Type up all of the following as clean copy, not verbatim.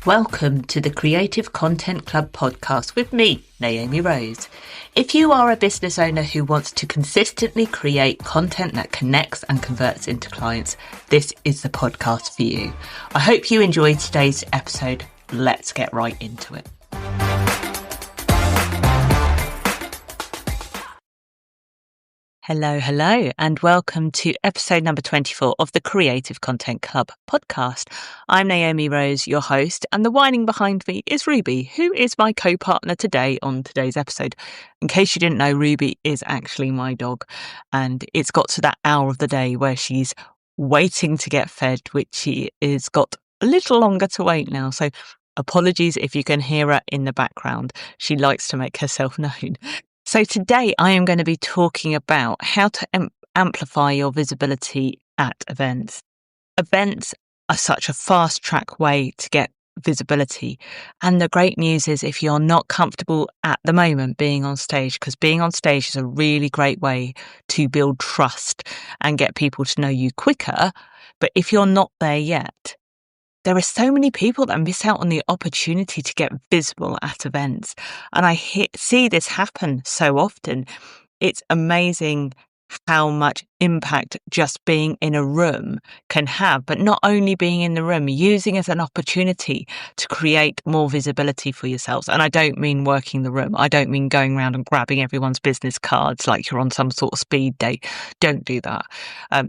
Welcome to the Creative Content Club podcast with me, Naomi Rose. If you are a business owner who wants to consistently create content that connects and converts into clients, this is the podcast for you. I hope you enjoyed today's episode. Let's get right into it. Hello, and welcome to episode number 24 of the Creative Content Club podcast. I'm Naomi Rose, your host, and the whining behind me is Ruby, who is my co-partner today on today's episode. In case you didn't know, Ruby is actually my dog, and it's got to that hour of the day where she's waiting to get fed, which she is got a little longer to wait now. So apologies if you can hear her in the background. She likes to make herself known. So today I am going to be talking about how to amplify your visibility at events. Events are such a fast track way to get visibility. And the great news is if you're not comfortable at the moment being on stage, because being on stage is a really great way to build trust and get people to know you quicker. But if you're not there yet, there are so many people that miss out on the opportunity to get visible at events. And I see this happen so often. It's amazing how much impact just being in a room can have, but not only being in the room, using it as an opportunity to create more visibility for yourselves. And I don't mean working the room. I don't mean going around and grabbing everyone's business cards like you're on some sort of speed date. Don't do that.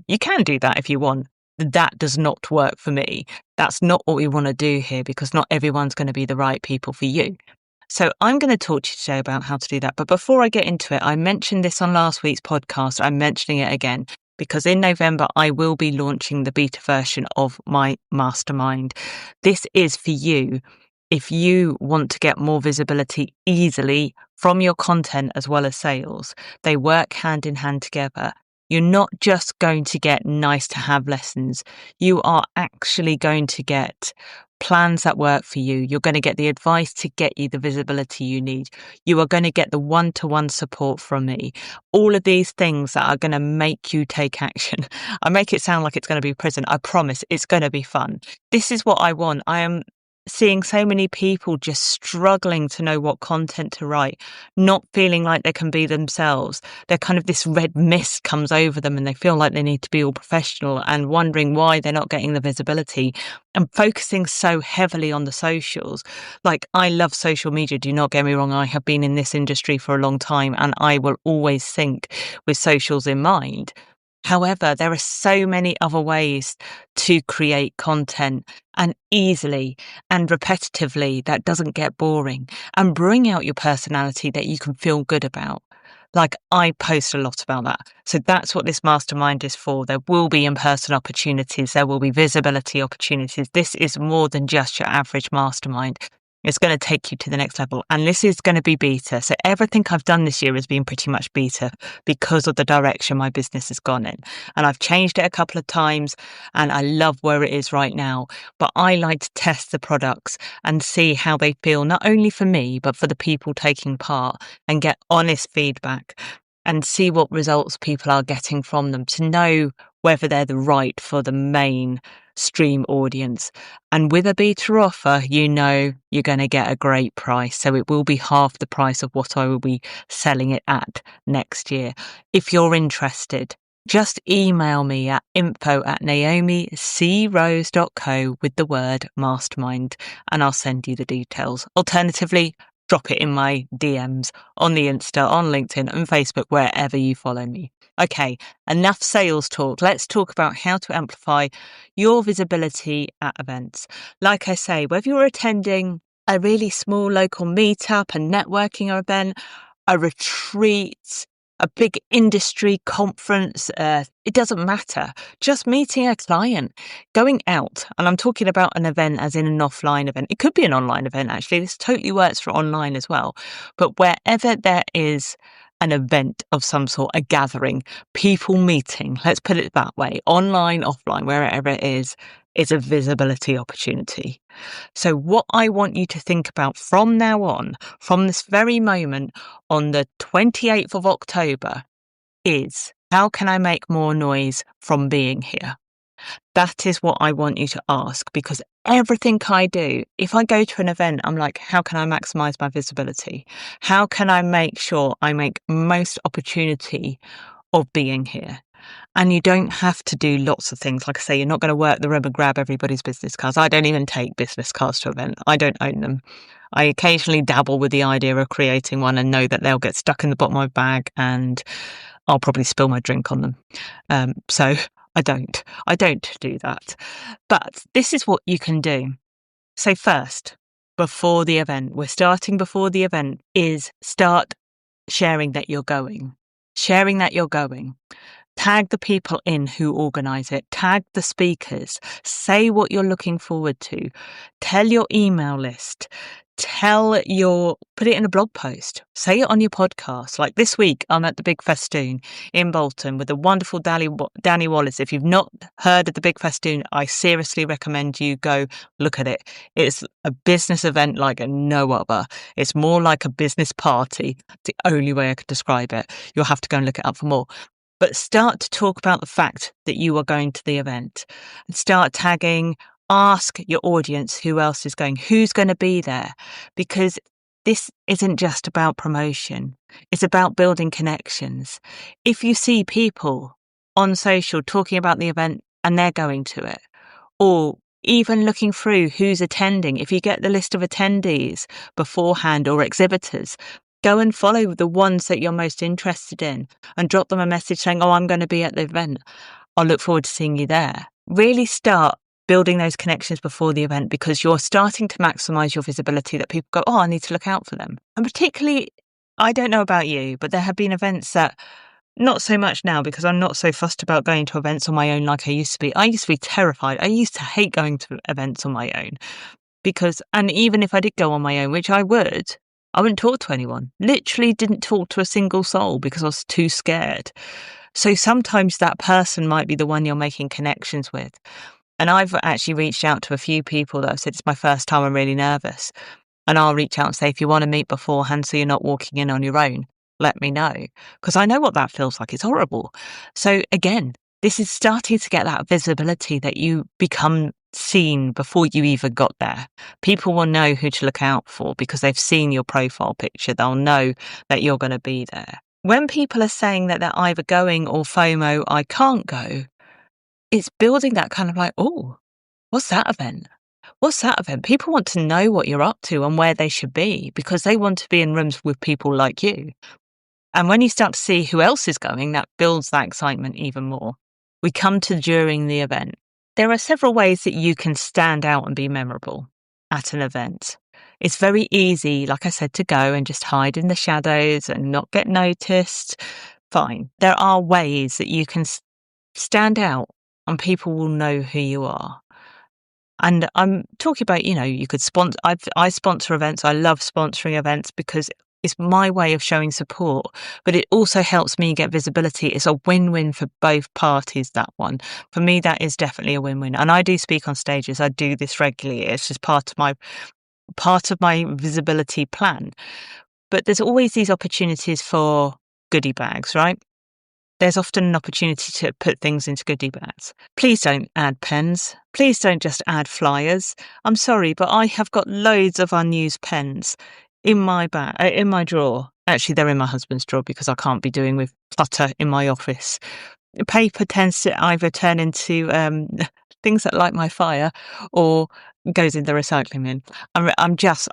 You can do that if you want. That does not work for me. That's not what we want to do here because not everyone's going to be the right people for you. So I'm going to talk to you today about how to do that. But before I get into it, I mentioned this on last week's podcast. I'm mentioning it again because in November, I will be launching the beta version of my mastermind. This is for you if you want to get more visibility easily from your content as well as sales. They work hand in hand together. You're not just going to get nice to have lessons. You are actually going to get plans that work for you. You're going to get the advice to get you the visibility you need. You are going to get the one-to-one support from me. All of these things that are going to make you take action. I make it sound like it's going to be prison. I promise it's going to be fun. This is what I want. I am seeing so many people just struggling to know what content to write, not feeling like they can be themselves. They're kind of this red mist comes over them and they feel like they need to be all professional and wondering why they're not getting the visibility and focusing so heavily on the socials. Like, I love social media. Do not get me wrong. I have been in this industry for a long time and I will always think with socials in mind. However, there are so many other ways to create content and easily and repetitively that doesn't get boring and bring out your personality that you can feel good about. Like, I post a lot about that. So that's what this mastermind is for. There will be in-person opportunities. There will be visibility opportunities. This is more than just your average mastermind. It's going to take you to the next level. And this is going to be beta. So everything I've done this year has been pretty much beta because of the direction my business has gone in. And I've changed it a couple of times and I love where it is right now. But I like to test the products and see how they feel, not only for me, but for the people taking part and get honest feedback and see what results people are getting from them to know whether they're the right for the mainstream audience. And with a beta offer, you know you're going to get a great price. So it will be half the price of what I will be selling it at next year. If you're interested, just email me at info@naomicrose.co with the word mastermind and I'll send you the details. Alternatively, drop it in my DMs on the Insta, on LinkedIn and Facebook, wherever you follow me. Okay, enough sales talk. Let's talk about how to amplify your visibility at events. Like I say, whether you're attending a really small local meetup, a networking event, a retreat, a big industry conference, it doesn't matter. Just meeting a client, going out, and I'm talking about an event as in an offline event. It could be an online event, actually. This totally works for online as well. But wherever there is an event of some sort, a gathering, people meeting, let's put it that way, online, offline, wherever it is a visibility opportunity. So what I want you to think about from now on, from this very moment on the 28th of October, is how can I make more noise from being here? That is what I want you to ask, because everything I do, if I go to an event, I'm like, how can I maximize my visibility? How can I make sure I make most opportunity of being here? And you don't have to do lots of things. Like I say, you're not going to work the room and grab everybody's business cards. I don't even take business cards to events. I don't own them. I occasionally dabble with the idea of creating one and know that they'll get stuck in the bottom of my bag and I'll probably spill my drink on them. So I don't do that. But this is what you can do. So first, before the event, we're starting before the event, is start sharing that you're going. Sharing that you're going. Tag the people in who organise it. Tag the speakers. Say what you're looking forward to. Tell your email list. Put it in a blog post. Say it on your podcast. Like this week, I'm at the Big Festoon in Bolton with the wonderful Danny Wallace. If you've not heard of the Big Festoon, I seriously recommend you go look at it. It's a business event like no other. It's more like a business party. It's the only way I could describe it. You'll have to go and look it up for more. But start to talk about the fact that you are going to the event and start tagging. Ask your audience who else is going, who's going to be there, because this isn't just about promotion. It's about building connections. If you see people on social talking about the event and they're going to it, or even looking through who's attending, if you get the list of attendees beforehand or exhibitors, go and follow the ones that you're most interested in and drop them a message saying, oh, I'm going to be at the event. I'll look forward to seeing you there. Really start building those connections before the event, because you're starting to maximize your visibility, that people go, oh, I need to look out for them. And particularly, I don't know about you, but there have been events that, not so much now because I'm not so fussed about going to events on my own like I used to be. I used to be terrified. I used to hate going to events on my own and even if I did go on my own, which I wouldn't talk to anyone. Literally didn't talk to a single soul because I was too scared. So sometimes that person might be the one you're making connections with. And I've actually reached out to a few people that have said, it's my first time, I'm really nervous. And I'll reach out and say, if you want to meet beforehand so you're not walking in on your own, let me know. Because I know what that feels like. It's horrible. So again, this is starting to get that visibility that you become seen before you even got there. People will know who to look out for because they've seen your profile picture. They'll know that you're going to be there. When people are saying that they're either going or FOMO, I can't go, it's building that kind of like, oh, what's that event? What's that event? People want to know what you're up to and where they should be because they want to be in rooms with people like you. And when you start to see who else is going, that builds that excitement even more. We come to during the event. There are several ways that you can stand out and be memorable at an event. It's very easy, like I said, to go and just hide in the shadows and not get noticed. Fine. There are ways that you can stand out and people will know who you are. And I'm talking about, you could sponsor. I sponsor events. I love sponsoring events because it's my way of showing support, but it also helps me get visibility. It's a win-win for both parties, that one. For me, that is definitely a win-win. And I do speak on stages. I do this regularly. It's just part of my visibility plan. But there's always these opportunities for goodie bags, right? There's often an opportunity to put things into goodie bags. Please don't add pens. Please don't just add flyers. I'm sorry, but I have got loads of unused pens in my bag, in my drawer. Actually, they're in my husband's drawer because I can't be doing with clutter in my office. Paper tends to either turn into things that light my fire or goes in the recycling bin.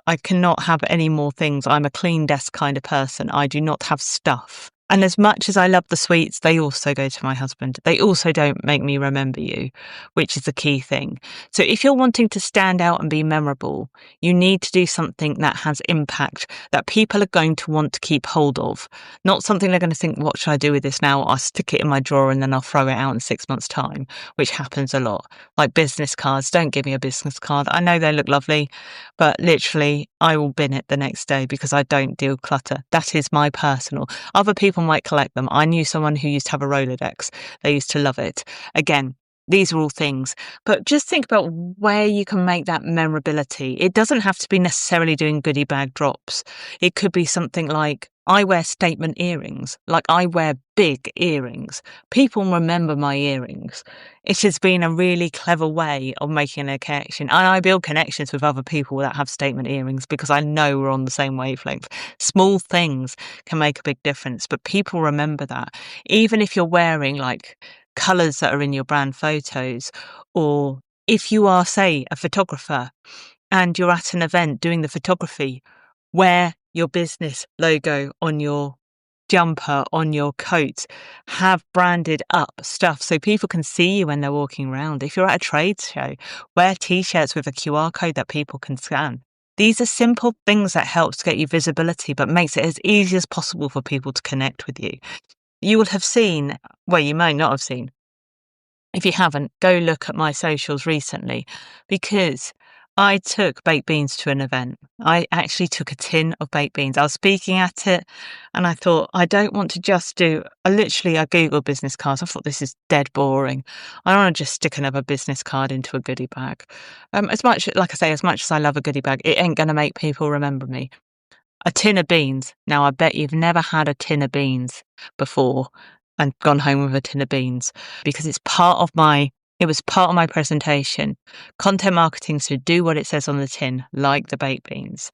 I cannot have any more things. I'm a clean desk kind of person. I do not have stuff. And as much as I love the sweets, they also go to my husband. They also don't make me remember you, which is the key thing. So if you're wanting to stand out and be memorable, you need to do something that has impact, that people are going to want to keep hold of. Not something they're going to think, what should I do with this now? I'll stick it in my drawer and then I'll throw it out in 6 months' time, which happens a lot. Like business cards. Don't give me a business card. I know they look lovely, but literally I will bin it the next day because I don't deal clutter. That is my personal. Other people might collect them. I knew someone who used to have a Rolodex. They used to love it. Again, these are all things, but just think about where you can make that memorability. It doesn't have to be necessarily doing goodie bag drops. It could be something like, I wear statement earrings, like I wear big earrings. People remember my earrings. It has been a really clever way of making a connection. And I build connections with other people that have statement earrings because I know we're on the same wavelength. Small things can make a big difference, but people remember that. Even if you're wearing like colours that are in your brand photos, or if you are, say, a photographer and you're at an event doing the photography, wear your business logo on your jumper, on your coat, have branded up stuff so people can see you when they're walking around. If you're at a trade show, wear t-shirts with a QR code that people can scan. These are simple things that helps to get you visibility, but makes it as easy as possible for people to connect with you. You will have seen, well, you may not have seen. If you haven't, go look at my socials recently, because I took baked beans to an event. I actually took a tin of baked beans. I was speaking at it and I thought, I don't want to just do, I Googled business cards. I thought this is dead boring. I don't want to just stick another business card into a goodie bag. As much as I love a goodie bag, it ain't going to make people remember me. A tin of beans. Now, I bet you've never had a tin of beans before and gone home with a tin of beans, because it was part of my presentation. Content marketing should do what it says on the tin, like the baked beans.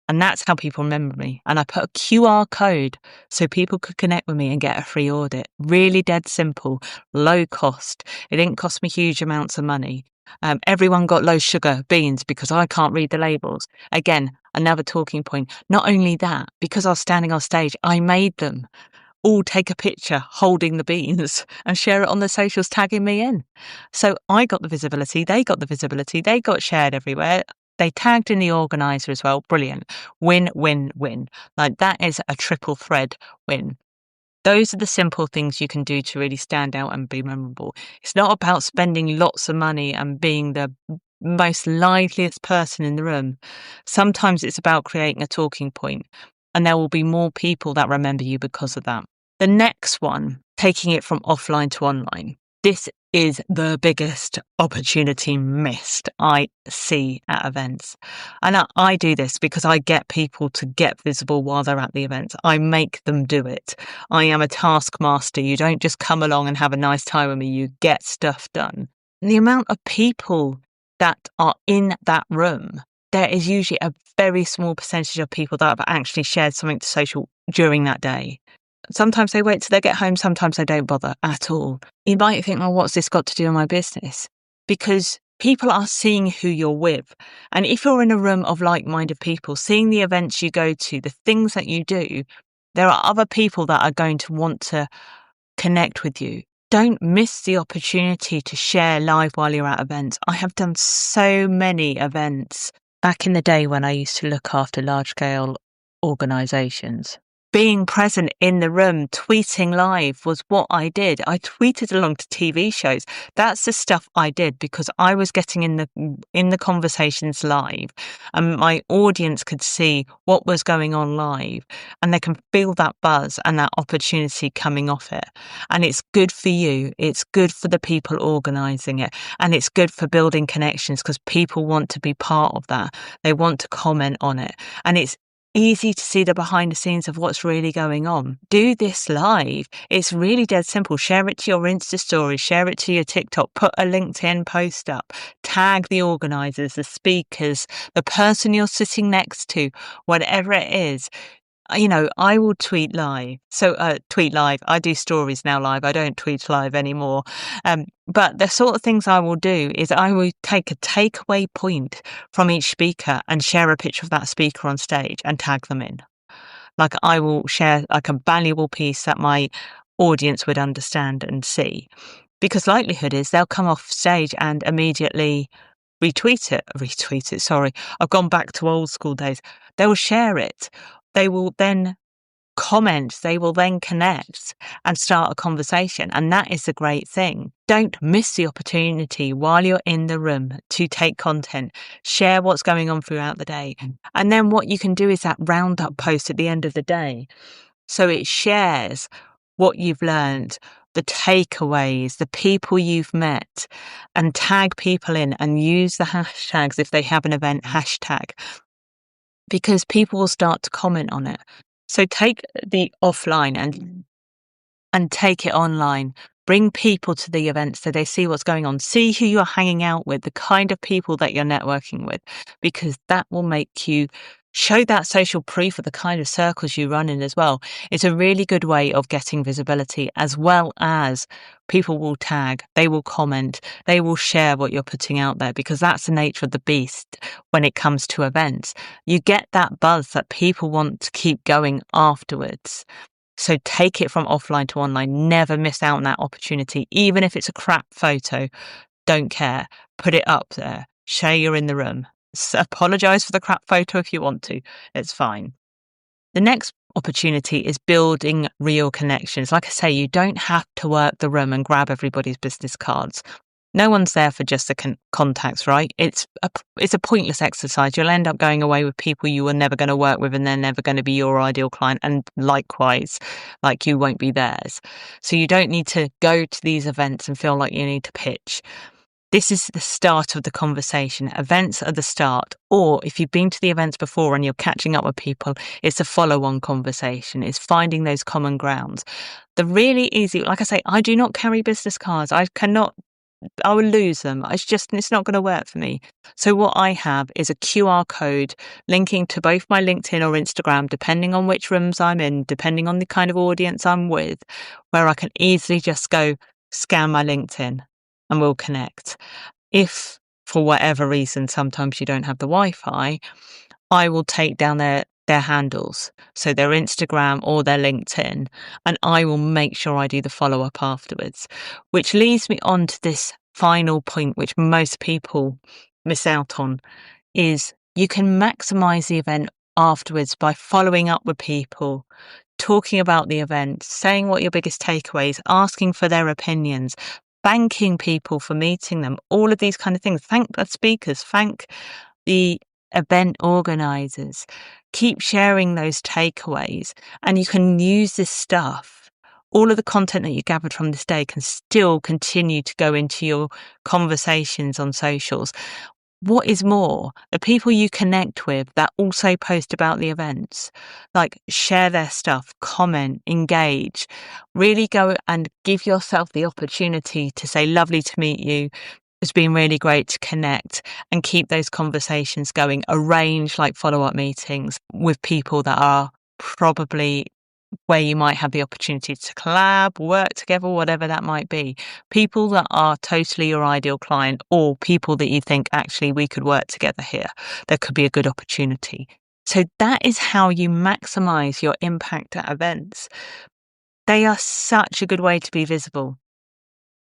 And that's how people remember me. And I put a QR code so people could connect with me and get a free audit. Really dead simple, low cost. It didn't cost me huge amounts of money. Everyone got low sugar beans because I can't read the labels. Again, another talking point. Not only that, because I was standing on stage, I made them all take a picture holding the beans and share it on their socials, tagging me in. So I got the visibility, they got the visibility, they got shared everywhere. They tagged in the organizer as well. Brilliant. Win, win, win. Like, that is a triple thread win. Those are the simple things you can do to really stand out and be memorable. It's not about spending lots of money and being the most liveliest person in the room. Sometimes it's about creating a talking point, and there will be more people that remember you because of that. The next one, taking it from offline to online. This is the biggest opportunity missed I see at events. And I do this because I get people to get visible while they're at the events. I make them do it. I am a taskmaster. You don't just come along and have a nice time with me. You get stuff done. And the amount of people that are in that room, there is usually a very small percentage of people that have actually shared something to social during that day. Sometimes they wait till they get home. Sometimes they don't bother at all. You might think, well, what's this got to do with my business? Because people are seeing who you're with. And if you're in a room of like-minded people, seeing the events you go to, the things that you do, there are other people that are going to want to connect with you. Don't miss the opportunity to share live while you're at events. I have done so many events back in the day when I used to look after large-scale organisations. Being present in the room, tweeting live was what I did. I tweeted along to TV shows. That's the stuff I did because I was getting in the conversations live, and my audience could see what was going on live, and they can feel that buzz and that opportunity coming off it. And it's good for you. It's good for the people organising it, and it's good for building connections because people want to be part of that. They want to comment on it, and it's easy to see the behind the scenes of what's really going on. Do this live. It's really dead simple. Share it to your Insta story, share it to your TikTok, put a LinkedIn post up, tag the organisers, the speakers, the person you're sitting next to, whatever it is. You know, I will tweet live. Tweet live. I do stories now live. I don't tweet live anymore. But the sort of things I will do is I will take a takeaway point from each speaker and share a picture of that speaker on stage and tag them in. Like, I will share like a valuable piece that my audience would understand and see, because likelihood is they'll come off stage and immediately retweet it. Sorry. I've gone back to old school days. They will share it. They will then comment, they will then connect and start a conversation. And that is the great thing. Don't miss the opportunity while you're in the room to take content, share what's going on throughout the day. And then what you can do is that roundup post at the end of the day. So it shares what you've learned, the takeaways, the people you've met, and tag people in and use the hashtags if they have an event hashtag, because people will start to comment on it. So take the offline and take it online. Bring people to the event so they see what's going on. See who you're hanging out with, the kind of people that you're networking with, because that will make you show that social proof of the kind of circles you run in as well. It's a really good way of getting visibility, as well as people will tag, they will comment, they will share what you're putting out there, because that's the nature of the beast when it comes to events. You get that buzz that people want to keep going afterwards. So take it from offline to online. Never miss out on that opportunity. Even if it's a crap photo, don't care. Put it up there. Share you're in the room. Apologize for the crap photo if you want to. It's fine. The next opportunity is building real connections. Like I say, you don't have to work the room and grab everybody's business cards. No one's there for just the contacts, right? It's a pointless exercise. You'll end up going away with people you were never going to work with, and they're never going to be your ideal client. And likewise, like you won't be theirs. So you don't need to go to these events and feel like you need to pitch. This is the start of the conversation. Events are the start. Or if you've been to the events before and you're catching up with people, it's a follow-on conversation. It's finding those common grounds. The really easy, like I say, I do not carry business cards. I will lose them. It's not going to work for me. So what I have is a QR code linking to both my LinkedIn or Instagram, depending on which rooms I'm in, depending on the kind of audience I'm with, where I can easily just go scan my LinkedIn and we'll connect. If for whatever reason, sometimes you don't have the Wi-Fi, I will take down their handles, so their Instagram or their LinkedIn, and I will make sure I do the follow-up afterwards, which leads me on to this final point, which most people miss out on, is you can maximize the event afterwards by following up with people, talking about the event, saying what your biggest takeaways, asking for their opinions, thanking people for meeting them, all of these kind of things. Thank the speakers, thank the event organizers. Keep sharing those takeaways, and you can use this stuff. All of the content that you gathered from this day can still continue to go into your conversations on socials. What is more, the people you connect with that also post about the events, like share their stuff, comment, engage, really go and give yourself the opportunity to say, lovely to meet you. It's been really great to connect, and keep those conversations going. Arrange like follow-up meetings with people that are probably where you might have the opportunity to collab, work together, whatever that might be. People that are totally your ideal client, or people that you think, actually, we could work together here. There could be a good opportunity. So that is how you maximize your impact at events. They are such a good way to be visible.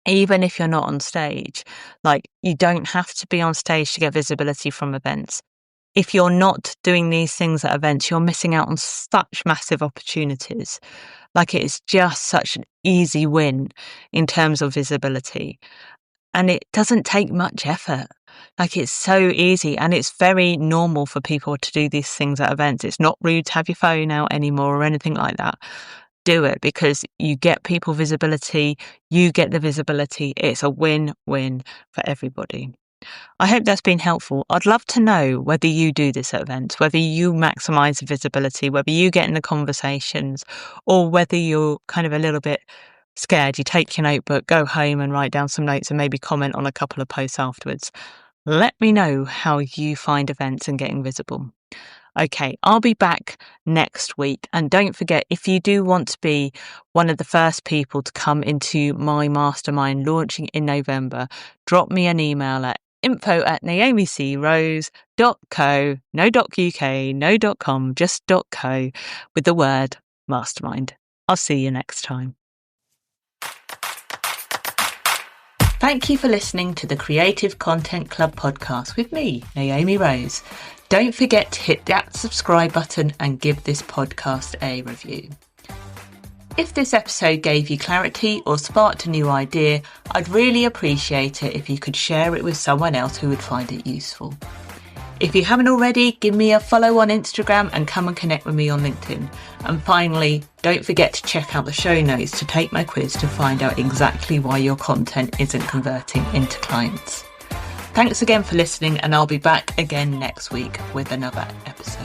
Even if you're not on stage, like you don't have to be on stage to get visibility from events. If you're not doing these things at events, you're missing out on such massive opportunities. Like it is just such an easy win in terms of visibility. And it doesn't take much effort. Like it's so easy, and it's very normal for people to do these things at events. It's not rude to have your phone out anymore or anything like that. Do it, because you get people visibility, you get the visibility. It's a win-win for everybody. I hope that's been helpful. I'd love to know whether you do this at events, whether you maximize visibility, whether you get in the conversations, or whether you're kind of a little bit scared. You take your notebook, go home and write down some notes and maybe comment on a couple of posts afterwards. Let me know how you find events and getting visible. Okay, I'll be back next week. And don't forget, if you do want to be one of the first people to come into my mastermind launching in November, drop me an email at info@naomicrose.co, no .uk, no .com, just .co, with the word mastermind. I'll see you next time. Thank you for listening to the Creative Content Club podcast with me, Naomi Rose. Don't forget to hit that subscribe button and give this podcast a review. If this episode gave you clarity or sparked a new idea, I'd really appreciate it if you could share it with someone else who would find it useful. If you haven't already, give me a follow on Instagram and come and connect with me on LinkedIn. And finally, don't forget to check out the show notes to take my quiz to find out exactly why your content isn't converting into clients. Thanks again for listening, and I'll be back again next week with another episode.